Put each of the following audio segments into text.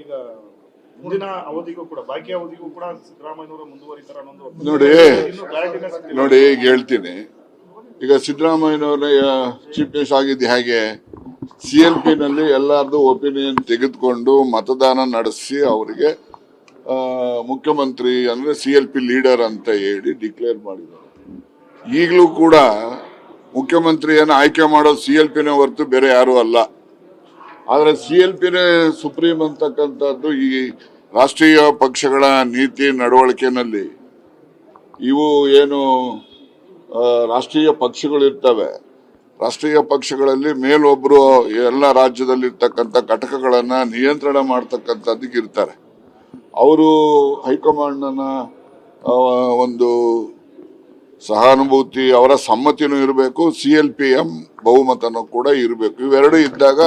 ಈಗ ಮುಂದಿನ ಅವಧಿಗೂ ಕೂಡ ಬಾಕಿ ಅವಧಿಗೂ ಕೂಡ ಸಿದ್ದರಾಮಯ್ಯನವರ ಮುಂದುವರಿತಾರ ಅನ್ನೋದು ನೋಡಿ ಈಗ ಹೇಳ್ತೀನಿ. ಈಗ ಸಿದ್ದರಾಮಯ್ಯನವರ ಚೀಫ್ ಮಿನಿಸ್ಟರ್ ಆಗಿದ್ದು ಹೇಗೆ CLP ನಲ್ಲಿ ಎಲ್ಲಾರ್ದು ಒಪಿನಿಯನ್ ತೆಗೆದುಕೊಂಡು ಮತದಾನ ನಡೆಸಿ ಅವರಿಗೆ ಮುಖ್ಯಮಂತ್ರಿ ಅಂದ್ರೆ CLP ಲೀಡರ್ ಅಂತ ಹೇಳಿ ಡಿಕ್ಲೇರ್ ಮಾಡಿದ್ದಾರೆ. ಈಗಲೂ ಕೂಡ ಮುಖ್ಯಮಂತ್ರಿಯನ್ನು ಆಯ್ಕೆ ಮಾಡೋದು CLPನೇ ಹೊರತು ಬೇರೆ ಯಾರು ಅಲ್ಲ. ಆದ್ರೆ CLPನೇ ಸುಪ್ರೀಂ ಅಂತಕ್ಕಂಥದ್ದು ಈ ರಾಷ್ಟ್ರೀಯ ಪಕ್ಷಗಳ ನೀತಿ ನಡವಳಿಕೆನಲ್ಲಿ ಇವು ಏನು ರಾಷ್ಟ್ರೀಯ ಪಕ್ಷಗಳು ಇರ್ತವೆ, ರಾಷ್ಟ್ರೀಯ ಪಕ್ಷಗಳಲ್ಲಿ ಮೇಲೊಬ್ರು ಎಲ್ಲ ರಾಜ್ಯದಲ್ಲಿ ಇರ್ತಕ್ಕಂಥ ಘಟಕಗಳನ್ನ ನಿಯಂತ್ರಣ ಮಾಡ್ತಕ್ಕಂಥದ್ದಕ್ಕೆ ಇರ್ತಾರೆ. ಅವರು ಹೈಕಮಾಂಡ್ನ ಒಂದು ಸಹಾನುಭೂತಿ, ಅವರ ಸಮ್ಮತಿನೂ ಇರಬೇಕು, CLPಯ ಬಹುಮತನೂ ಕೂಡ ಇರಬೇಕು. ಇವೆರಡು ಇದ್ದಾಗ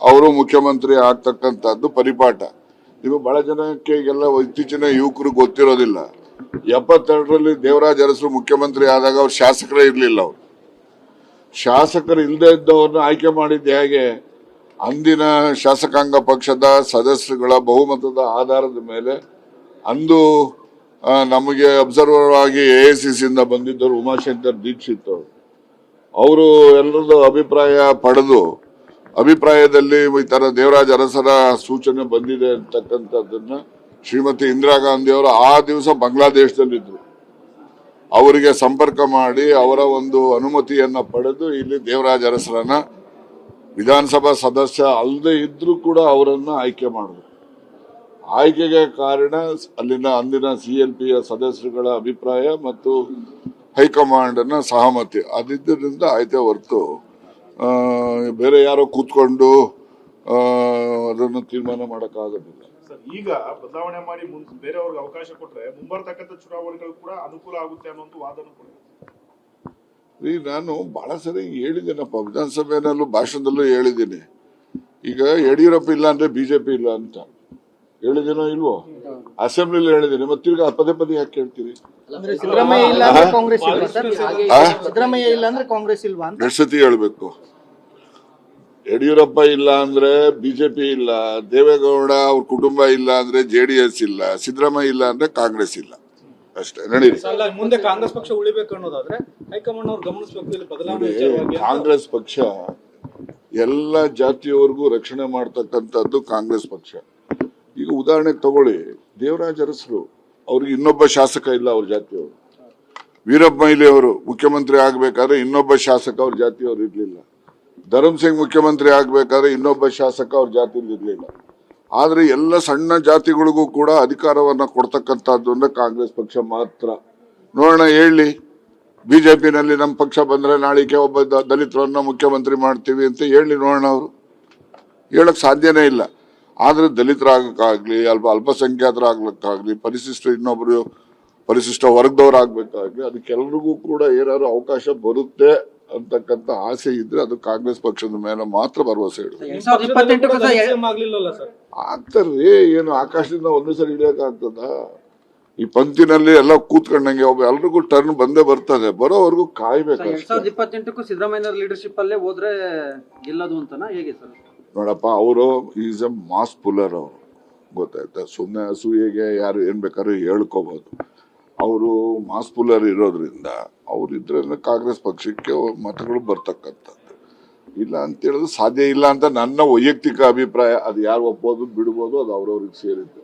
ಅವರು ಮುಖ್ಯಮಂತ್ರಿ ಆಗ್ತಕ್ಕಂಥದ್ದು ಪರಿಪಾಠ. ನೀವು ಬಹಳ ಜನಕ್ಕೆ ಈಗೆಲ್ಲ ಇತ್ತೀಚಿನ ಯುವಕರು ಗೊತ್ತಿರೋದಿಲ್ಲ. 72ರಲ್ಲಿ ದೇವರಾಜ ಅರಸರು ಮುಖ್ಯಮಂತ್ರಿ ಆದಾಗ ಅವ್ರು ಶಾಸಕರೇ ಇರ್ಲಿಲ್ಲ. ಅವರು ಶಾಸಕರು ಇಲ್ಲದೆ ಇದ್ದವ್ರನ್ನ ಆಯ್ಕೆ ಮಾಡಿದ್ದು ಹೇಗೆ? ಅಂದಿನ ಶಾಸಕಾಂಗ ಪಕ್ಷದ ಸದಸ್ಯರುಗಳ ಬಹುಮತದ ಆಧಾರದ ಮೇಲೆ. ಅಂದು ನಮಗೆ ಅಬ್ಸರ್ವರ್ ಆಗಿ AICC ಇಂದ ಬಂದಿದ್ದರು ಉಮಾಶಂಕರ್ ದೀಕ್ಷಿತ್ ಅವರು ಎಲ್ಲರದ್ದು ಅಭಿಪ್ರಾಯ ಪಡೆದು ಅಭಿಪ್ರಾಯದಲ್ಲಿ ಈ ತರ ದೇವರಾಜ ಅರಸರ ಸೂಚನೆ ಬಂದಿದೆ ಅಂತಕ್ಕಂಥದ್ದನ್ನ ಶ್ರೀಮತಿ ಇಂದಿರಾ ಗಾಂಧಿ ಅವರು ಆ ದಿವಸ ಬಾಂಗ್ಲಾದೇಶದಲ್ಲಿದ್ರು, ಅವರಿಗೆ ಸಂಪರ್ಕ ಮಾಡಿ ಅವರ ಒಂದು ಅನುಮತಿಯನ್ನ ಪಡೆದು ಇಲ್ಲಿ ದೇವರಾಜ ಅರಸರನ್ನ ವಿಧಾನಸಭಾ ಸದಸ್ಯ ಅಲ್ಲದೆ ಇದ್ರೂ ಕೂಡ ಅವರನ್ನ ಆಯ್ಕೆ ಮಾಡಿದ್ರು. ಆಯ್ಕೆಗೆ ಕಾರಣ ಅಲ್ಲಿನ ಅಂದಿನ CLPಯ ಸದಸ್ಯರುಗಳ ಅಭಿಪ್ರಾಯ ಮತ್ತು ಹೈಕಮಾಂಡ್ನ ಸಹಮತಿ ಅದಿದ್ದರಿಂದ ಆಯ್ತೆ ಹೊರತು ಬೇರೆ ಯಾರೋ ಕೂತ್ಕೊಂಡು ಅದನ್ನು ತೀರ್ಮಾನ ಮಾಡಕ್ಕಾಗೋದಿಲ್ಲ. ಈಗ ಬದಲಾವಣೆ ಮಾಡಿ ಬೇರೆಯವ್ರಿಗೆ ಅವಕಾಶ ಕೊಟ್ರೆ ಮುಂಬರ್ತಕ್ಕಂಥ ಚುನಾವಣೆಗಳು ಕೂಡ ಅನುಕೂಲ ಆಗುತ್ತೆ ಅನ್ನೋ ವಾದನೂ ಕೂಡ. ನಾನು ಬಹಳ ಸರಿ ಹೇಳಿದ್ದೇನಪ್ಪ, ವಿಧಾನಸಭೆನಲ್ಲೂ ಭಾಷಣದಲ್ಲೂ ಹೇಳಿದ್ದೀನಿ. ಈಗ ಯಡಿಯೂರಪ್ಪ ಇಲ್ಲ ಅಂದ್ರೆ BJP ಇಲ್ಲ ಅಂತ ಹೇಳಿದೇನೋ ಇಲ್ವೋ? ಅಸೆಂಬ್ಲಿಲಿ ಹೇಳಿದ್ದೀನಿ. ಮತ್ತೆ ತಿರ್ಗಾ ಪದೇ ಪದೇ ಯಾಕೆ ಕೇಳ್ತೀರಿ? ಸಿದ್ದರಾಮಯ್ಯ ಇಲ್ಲ ಅಂದ್ರೆ ಕಾಂಗ್ರೆಸ್ ಇಲ್ವಾ ಸರ್? ಸಿದ್ದರಾಮಯ್ಯ ಇಲ್ಲ ಅಂದ್ರೆ ಕಾಂಗ್ರೆಸ್ ಇಲ್ವಾ ಅಂತ ಎಷ್ಟು ಸತಿ ಹೇಳ್ಬೇಕು? ಯಡಿಯೂರಪ್ಪ ಇಲ್ಲ ಅಂದ್ರೆ BJP ಇಲ್ಲ, ದೇವೇಗೌಡ ಅವ್ರ ಕುಟುಂಬ ಇಲ್ಲ ಅಂದ್ರೆ JDS ಇಲ್ಲ, ಸಿದ್ದರಾಮಯ್ಯ ಇಲ್ಲ ಅಂದ್ರೆ ಕಾಂಗ್ರೆಸ್ ಇಲ್ಲ. ಅಷ್ಟೇ. ನಡೀರಿ. ಮುಂದೆ ಕಾಂಗ್ರೆಸ್ ಪಕ್ಷ ಉಳಿಬೇಕು ಅನ್ನೋದಾದ್ರೆ ಹೈಕಮಾಂಡ್ ಅವ್ರು ಗಮನಿಸಬೇಕು. ಕಾಂಗ್ರೆಸ್ ಪಕ್ಷ ಎಲ್ಲ ಜಾತಿಯವರೆಗೂ ರಕ್ಷಣೆ ಮಾಡ್ತಕ್ಕಂಥದ್ದು ಕಾಂಗ್ರೆಸ್ ಪಕ್ಷ. ಈಗ ಉದಾಹರಣೆಗೆ ತಗೊಳ್ಳಿ, ದೇವರಾಜ ಅರಸರು ಅವ್ರಿಗೆ ಇನ್ನೊಬ್ಬ ಶಾಸಕ ಇಲ್ಲ ಅವ್ರ ಜಾತಿಯವರು. ವೀರಪ್ಪ ಮೊಯ್ಲಿ ಅವರು ಮುಖ್ಯಮಂತ್ರಿ ಆಗ್ಬೇಕಾದ್ರೆ ಇನ್ನೊಬ್ಬ ಶಾಸಕ ಅವ್ರ ಜಾತಿಯವರು ಇರ್ಲಿಲ್ಲ. ಧರ್ಮ್ ಸಿಂಗ್ ಮುಖ್ಯಮಂತ್ರಿ ಆಗ್ಬೇಕಾದ್ರೆ ಇನ್ನೊಬ್ಬ ಶಾಸಕ ಅವ್ರ ಜಾತಿಯಲ್ಲಿ ಇರ್ಲಿಲ್ಲ. ಆದ್ರೆ ಎಲ್ಲ ಸಣ್ಣ ಜಾತಿಗಳಿಗೂ ಕೂಡ ಅಧಿಕಾರವನ್ನ ಕೊಡ್ತಕ್ಕಂಥದ್ದು ಅಂದ್ರೆ ಕಾಂಗ್ರೆಸ್ ಪಕ್ಷ ಮಾತ್ರ. ನೋಡೋಣ, ಹೇಳಿ BJPನಲ್ಲಿ ನಮ್ಮ ಪಕ್ಷ ಬಂದ್ರೆ ನಾಳಿಕೆ ಒಬ್ಬ ದಲಿತರನ್ನ ಮುಖ್ಯಮಂತ್ರಿ ಮಾಡ್ತೀವಿ ಅಂತ ಹೇಳಿ ನೋಡೋಣ. ಅವರು ಹೇಳಕ್ ಸಾಧ್ಯನೇ ಇಲ್ಲ. ಆದ್ರೆ ದಲಿತರಾಗಕ್ಕಾಗ್ಲಿ, ಅಲ್ಪಸಂಖ್ಯಾತರಾಗ್ಲಿಕ್ಕಾಗ್ಲಿ, ಇನ್ನೊಬ್ರು ಪರಿಶಿಷ್ಟ ವರ್ಗದವರಾಗ್ಬೇಕಾಗ್ಲಿ, ಅದಕ್ಕೆಲ್ರಿಗೂ ಕೂಡ ಏನಾದ್ರು ಅವಕಾಶ ಬರುತ್ತೆ ಅಂತಕ್ಕಂಥ ಆಸೆ ಇದ್ರೆ ಅದು ಕಾಂಗ್ರೆಸ್ ಪಕ್ಷದ ಮೇಲೆ ಮಾತ್ರ ಭರವಸೆ ಇಡುತ್ತೆ. ಆಗ್ತಾರ್ರಿ, ಏನು ಆಕಾಶದಿಂದ ಒಂದೇ ಸರಿ ಹಿಡಿಯಕ್ ಆಗ್ತದ? ಈ ಪಂಕ್ತಿನಲ್ಲಿ ಎಲ್ಲ ಕೂತ್ಕೊಂಡಂಗೆ ಎಲ್ರಿಗೂ ಟರ್ನ್ ಬಂದೇ ಬರ್ತದೆ, ಬರೋವರೆಗೂ ಕಾಯ್ಬೇಕು. 2028ಕ್ಕೂ ಸಿದ್ದರಾಮಯ್ಯ ಲೀಡರ್ಶಿಪ್ ಅಲ್ಲೇ ಹೋದ್ರೆ ಗೆಲ್ಲೋದು ಅಂತನಾ ಹೇಗೆ ಸರ್? ನೋಡಪ್ಪ, ಅವರು ಈಸ್ ಎ ಮಾಸ್ ಪುಲ್ಲರ್. ಅವರು ಗೊತ್ತಾಯ್ತಾ? ಸುಮ್ಮನೆ ಅಸೂಯೆಗೆ ಯಾರು ಏನ್ ಬೇಕಾದ್ರೂ ಹೇಳ್ಕೋಬಹುದು. ಅವರು ಮಾಸ್ ಪುಲ್ಲರ್ ಇರೋದ್ರಿಂದ ಅವ್ರಿದ್ರೆ ಕಾಂಗ್ರೆಸ್ ಪಕ್ಷಕ್ಕೆ ಮತಗಳು ಬರ್ತಕ್ಕಂಥದ್ದು. ಇಲ್ಲ ಅಂತ ಹೇಳೋದು ಸಾಧ್ಯ ಇಲ್ಲ ಅಂತ ನನ್ನ ವೈಯಕ್ತಿಕ ಅಭಿಪ್ರಾಯ. ಅದು ಯಾರು ಒಪ್ಪೋದು ಬಿಡ್ಬೋದು, ಅದು ಅವ್ರವ್ರಿಗೆ ಸೇರಿದ್ದು.